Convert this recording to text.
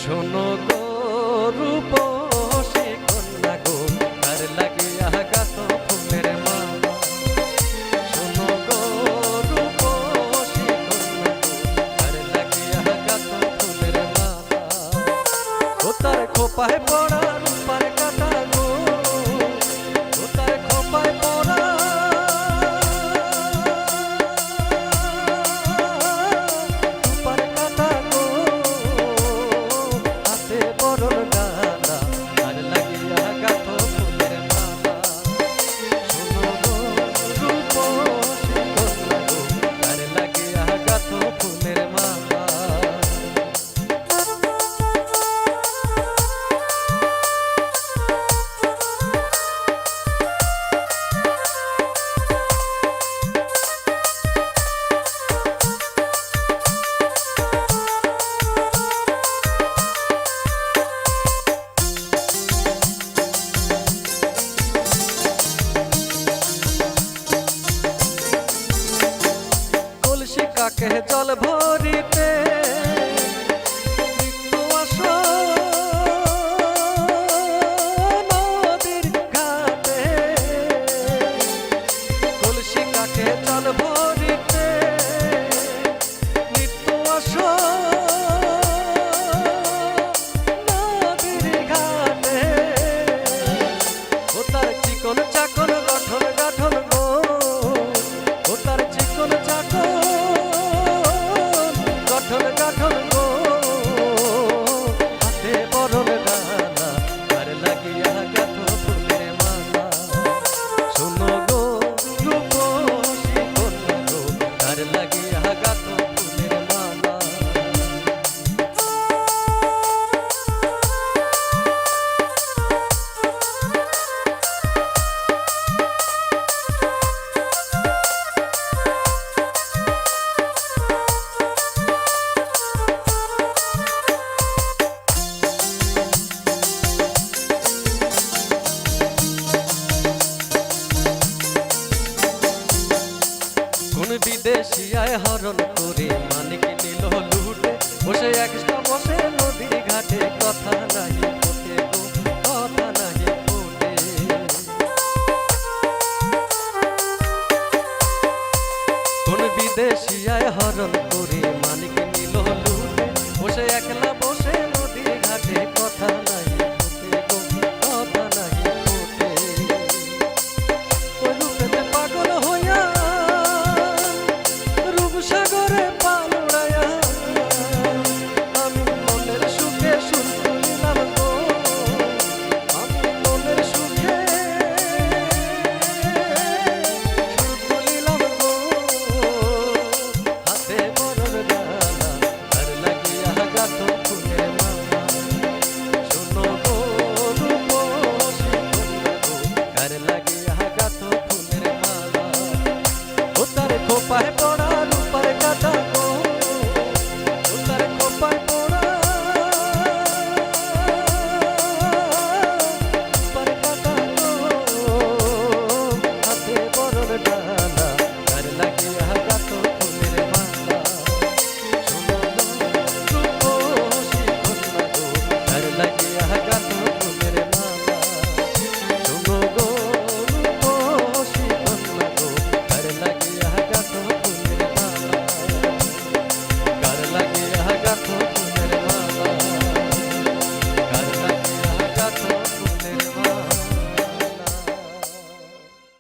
শোনো গো রূপসী কন্যা গো, কার লাগিয়া গাছ ফুলের মালা। শোনো গো রূপসী কন্যা গো, কার লাগিয়া গাছ ফুলের মালা। ও তার খোপায় পড়া রূপার কাটা গো, ও তার খোপায় পড়া রূপার কাটা গো, হাতে বরণ ডালা, আর লাগিয়া গাছ ফুলের মালা। শোনো গো রূপসী কন্যা গো, কার লাগিয়া গাছ ফুলের মালা। কাকে জল ভরিতে মৃত্যু আসো নদীর ঘাটে, কলসি কাকে জল ভরিতে মৃত্যু আসো নদীর ঘাটে। ও তার চিকন চাকন গঠন গাঠন গো, ও তার চিকন চাকন গঠন গাঠন গো, হাতে বরণ ডালা, আর লাগিয়া গাছ ফুলের মালা। শোনো গো রূপসী কন্যা গো, আর লাগিয়া গাছ ফুলের মালা। বিদেশিয়ায় হরণ করে মানিক নিল লুটে, বসে একটা বসে নদীর ঘাটে কথা নাই